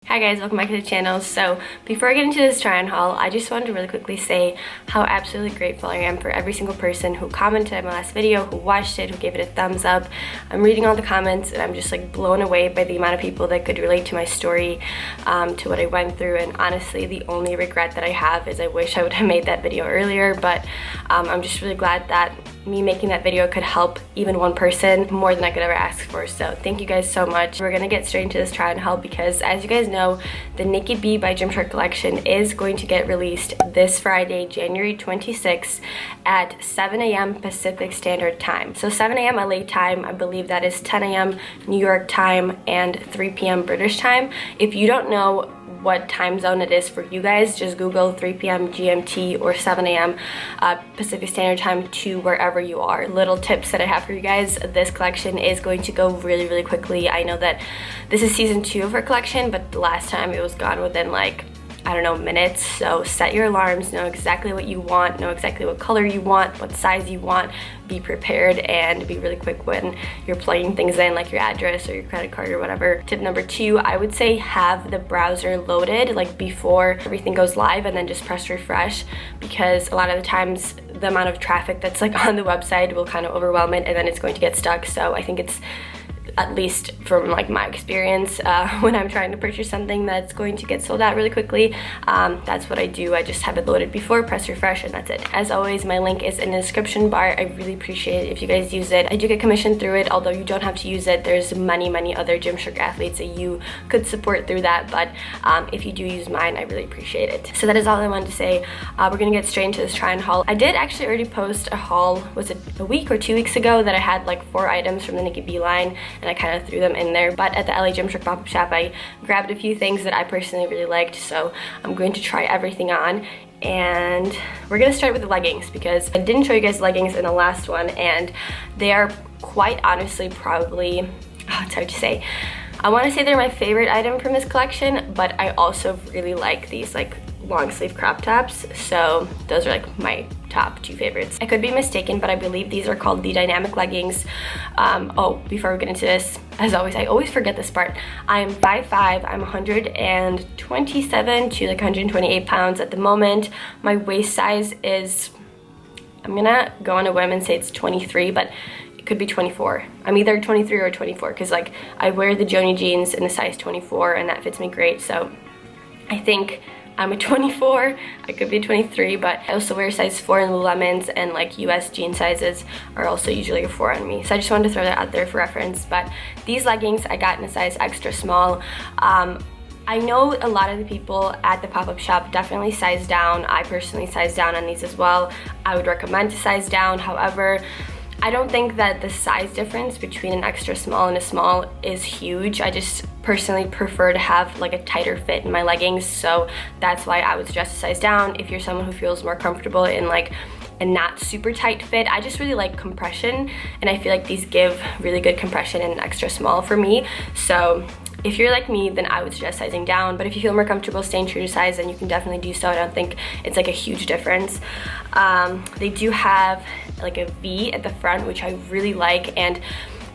Hi guys, welcome back to the channel. So before I get into this try on haul, I just wanted to really quickly say how absolutely grateful I am for every single person who commented on my last video, who watched it, who gave it a thumbs up. I'm reading all the comments and I'm just like blown away by the amount of people that could relate to my story, to what I went through. And honestly, the only regret that I have is I wish I would have made that video earlier, but I'm just really glad that me making that video could help even one person more than I could ever ask for. So thank you guys so much. We're gonna get straight into this try and haul because, as you guys know, the Nikki B by Gymshark collection is going to get released this Friday, January 26th at 7 a.m. Pacific Standard Time. So 7 a.m. LA time, I believe that is 10 a.m. New York time and 3 p.m. British time. If you don't know what time zone it is for you guys, just Google 3 p.m. GMT or 7 a.m. Pacific Standard Time to wherever you are. Little tips that I have for you guys: this collection is going to go really quickly. I know that this is season 2 of her collection, but the last time it was gone within like, I don't know, minutes. So set your alarms, know exactly what you want, know exactly what color you want, what size you want, be prepared, and be really quick when you're plugging things in, like your address or your credit card or whatever. Tip number 2, I would say have the browser loaded like before everything goes live, and then just press refresh, because a lot of the times the amount of traffic that's like on the website will kind of overwhelm it and then it's going to get stuck. So I think it's, at least from like my experience, when I'm trying to purchase something that's going to get sold out really quickly, that's what I do. I just have it loaded before, press refresh, and that's it. As always, my link is in the description bar. I really appreciate it if you guys use it. I do get commission through it, although you don't have to use it. There's many other Gymshark athletes that you could support through that, but if you do use mine, I really appreciate it. So that is all I wanted to say. We're gonna get straight into this try and haul. I did actually already post a haul, was it a week or 2 weeks ago, that I had like 4 items from the Nikki B line, and I kind of threw them in there. But at the LA Gymshark pop-up shop, I grabbed a few things that I personally really liked, so I'm going to try everything on. And we're gonna start with the leggings, because I didn't show you guys leggings in the last one, and they are quite honestly probably, it's hard to say. I want to say they're my favorite item from this collection, but I also really like these like long sleeve crop tops, so those are like my top 2 favorites. I could be mistaken, but I believe these are called the dynamic leggings. Oh, before we get into this, as always, I always forget this part. I'm 5'5", I'm 127 to like 128 pounds at the moment. My waist size is, I'm gonna go on a whim and say it's 23, but it could be 24. I'm either 23 or 24, because like I wear the Joni jeans in the size 24 and that fits me great, so I think I'm a 24, I could be a 23, but I also wear size 4 in Lululemons, and like US jean sizes are also usually a 4 on me. So I just wanted to throw that out there for reference. But these leggings I got in a size extra small. I know a lot of the people at the pop-up shop definitely size down. I personally size down on these as well. I would recommend to size down. However, I don't think that the size difference between an extra small and a small is huge. I just personally prefer to have like a tighter fit in my leggings, so that's why I would suggest a size down. If you're someone who feels more comfortable in like a not super tight fit, I just really like compression, and I feel like these give really good compression in an extra small for me. So if you're like me, then I would suggest sizing down, but if you feel more comfortable staying true to size, then you can definitely do so. I don't think it's like a huge difference. They do have like a V at the front, which I really like, and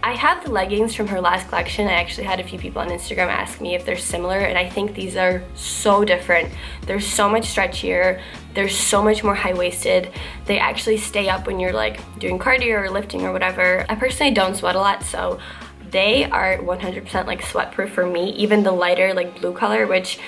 I have the leggings from her last collection. I actually had a few people on Instagram ask me if they're similar, and I think these are so different. They're so much stretchier, they're so much more high-waisted. They actually stay up when you're like doing cardio or lifting or whatever. I personally don't sweat a lot, so they are 100% like sweat-proof for me. Even the lighter like blue color, which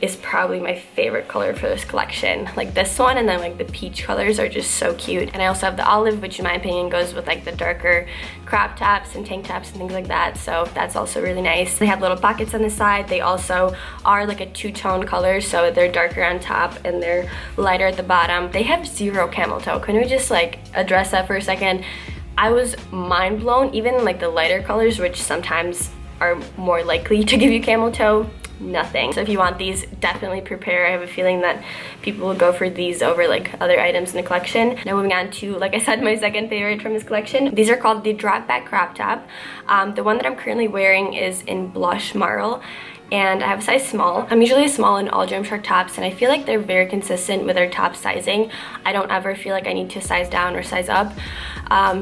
is probably my favorite color for this collection, like this one, and then like the peach colors are just so cute. And I also have the olive, which in my opinion goes with like the darker crop tops and tank tops and things like that, so that's also really nice. They have little pockets on the side. They also are like a 2-tone color, so they're darker on top and they're lighter at the bottom. They have 0 camel toe. Can we just like address that for a second? I was mind blown. Even like the lighter colors, which sometimes are more likely to give you camel toe, nothing. So if you want these, definitely prepare. I have a feeling that people will go for these over like other items in the collection. Now moving on to, like I said, my second favorite from this collection. These are called the drop back crop top. The one that I'm currently wearing is in blush marl, and I have a size small. I'm usually a small in all Gymshark tops, and I feel like they're very consistent with their top sizing. I don't ever feel like I need to size down or size up.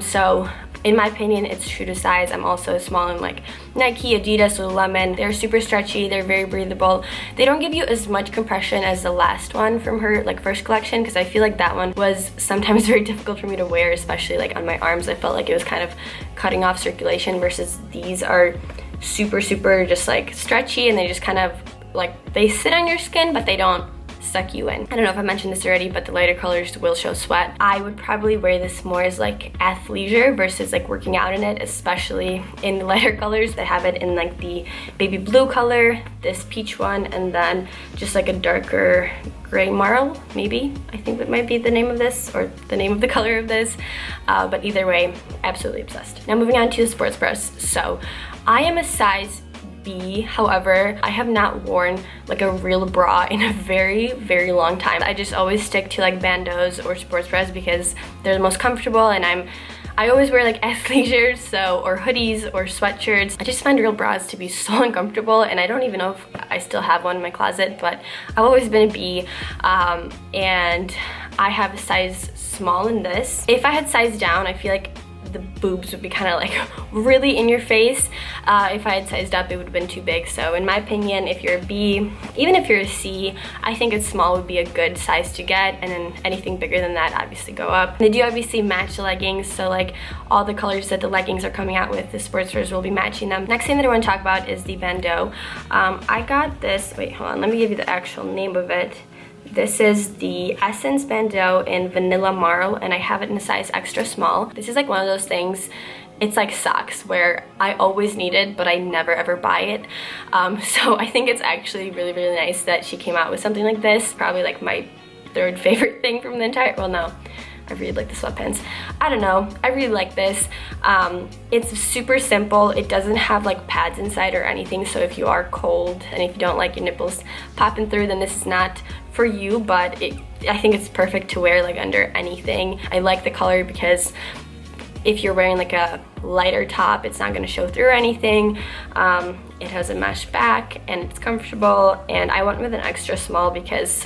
So In my opinion, it's true to size. I'm also small in like Nike, Adidas, Lululemon. They're super stretchy, they're very breathable. They don't give you as much compression as the last one from her like first collection, because I feel like that one was sometimes very difficult for me to wear, especially like on my arms. I felt like it was kind of cutting off circulation, versus these are super just like stretchy, and they just kind of like, they sit on your skin, but they don't suck you in. I don't know if I mentioned this already, but the lighter colors will show sweat. I would probably wear this more as like athleisure versus like working out in it, especially in the lighter colors. They have it in like the baby blue color, this peach one, and then just like a darker gray marl, maybe. I think that might be the name of this, or the name of the color of this. But either way, absolutely obsessed. Now moving on to the sports bras. So I am a size B. However, I have not worn like a real bra in a very long time. I just always stick to like bandeaus or sports bras because they're the most comfortable, and I always wear like athleisure, or hoodies or sweatshirts. I just find real bras to be so uncomfortable, and I don't even know if I still have one in my closet, but I've always been a B, and I have a size small in this. If I had sized down, I feel like the boobs would be kind of like really in your face. If I had sized up, it would have been too big. So in my opinion, if you're a B, even if you're a C, I think a small would be a good size to get, and then anything bigger than that obviously go up. They do obviously match the leggings, so like all the colors that the leggings are coming out with, the sports bras will be matching them. Next thing that I want to talk about is the bandeau. I got this, wait, hold on, let me give you the actual name of it. This is the Essence Bandeau in Vanilla Marl, and I have it in a size extra small. This is like one of those things, it's like socks, where I always need it, but I never ever buy it. So I think it's actually really nice that she came out with something like this. Probably like my third favorite thing from the entire, well no, I really like the sweatpants. I don't know, I really like this. It's super simple. It doesn't have like pads inside or anything, so if you are cold and if you don't like your nipples popping through, then this is not for you, but I think it's perfect to wear like under anything. I like the color because if you're wearing like a lighter top, it's not going to show through or anything. It has a mesh back and it's comfortable, and I went with an extra small because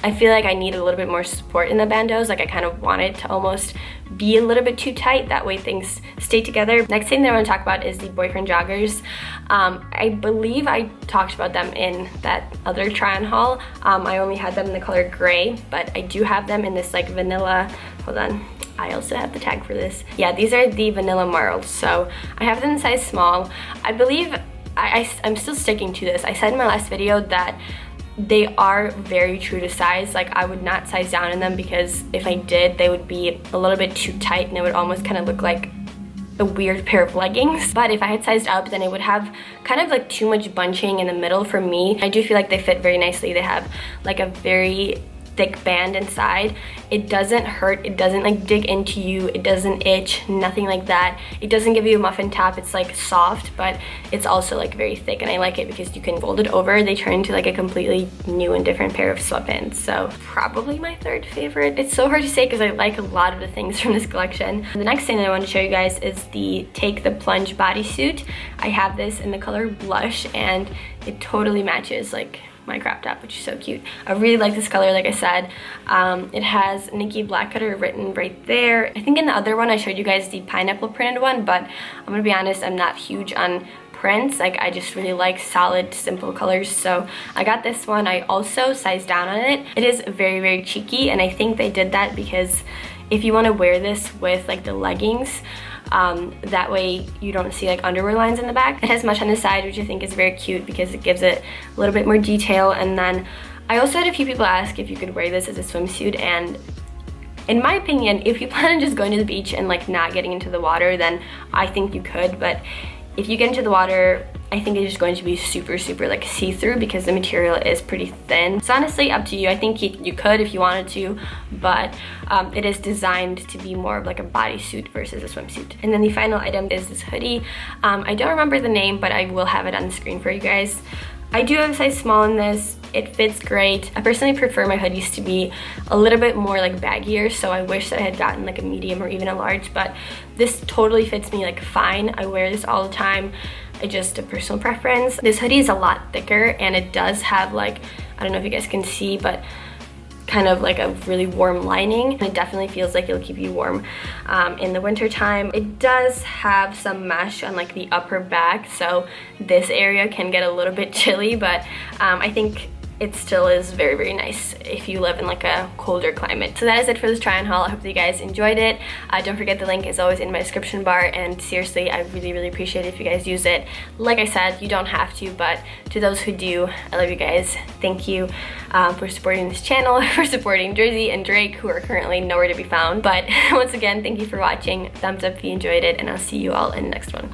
I feel like I need a little bit more support in the bandeaus. Like I kind of want it to almost be a little bit too tight, that way things stay together. Next thing that I want to talk about is the boyfriend joggers. I believe I talked about them in that other try on haul. I only had them in the color gray, but I do have them in this like vanilla, hold on, I also have the tag for this. Yeah, these are the vanilla marls, so I have them in size small. I believe I'm still sticking to this. I said in my last video that they are very true to size. Like I would not size down in them, because if I did, they would be a little bit too tight and it would almost kind of look like a weird pair of leggings. But if I had sized up, then it would have kind of like too much bunching in the middle for me. I do feel like they fit very nicely. They have like a very thick band inside. It doesn't hurt, it doesn't like dig into you, it doesn't itch, nothing like that. It doesn't give you a muffin top. It's like soft, but it's also like very thick, and I like it because you can fold it over. They turn into like a completely new and different pair of sweatpants. So probably my third favorite. It's so hard to say because I like a lot of the things from this collection. The next thing that I want to show you guys is the Take the Plunge bodysuit. I have this in the color blush, and it totally matches like my crop top, which is so cute. I really like this color, like I said. It has Nikki Black Cutter written right there. I think in the other one I showed you guys the pineapple printed one, but I'm gonna be honest, I'm not huge on prints. Like I just really like solid, simple colors, so I got this one. I also sized down on it. It is very cheeky, and I think they did that because if you want to wear this with like the leggings, that way you don't see like underwear lines in the back. It has mesh on the side, which I think is very cute because it gives it a little bit more detail. And then I also had a few people ask if you could wear this as a swimsuit, and in my opinion, if you plan on just going to the beach and like not getting into the water, then I think you could. But if you get into the water, I think it's just going to be super like see-through because the material is pretty thin. It's honestly up to you. I think you could if you wanted to, but it is designed to be more of like a bodysuit versus a swimsuit. And then the final item is this hoodie. I don't remember the name, but I will have it on the screen for you guys. I do have a size small in this. It fits great. I personally prefer my hoodies to be a little bit more like baggier, so I wish that I had gotten like a medium or even a large, but this totally fits me like fine. I wear this all the time. It's just a personal preference. This hoodie is a lot thicker, and it does have like, I don't know if you guys can see, but kind of like a really warm lining, and it definitely feels like it'll keep you warm in the winter time. It does have some mesh on like the upper back, so this area can get a little bit chilly, but I think it still is very, very nice if you live in like a colder climate. So that is it for this try on haul. I hope that you guys enjoyed it. Don't forget the link is always in my description bar, and seriously, I really, really appreciate it if you guys use it. Like I said, you don't have to, but to those who do, I love you guys. Thank you for supporting this channel, for supporting Jersey and Drake, who are currently nowhere to be found. But once again, thank you for watching. Thumbs up if you enjoyed it, and I'll see you all in the next one.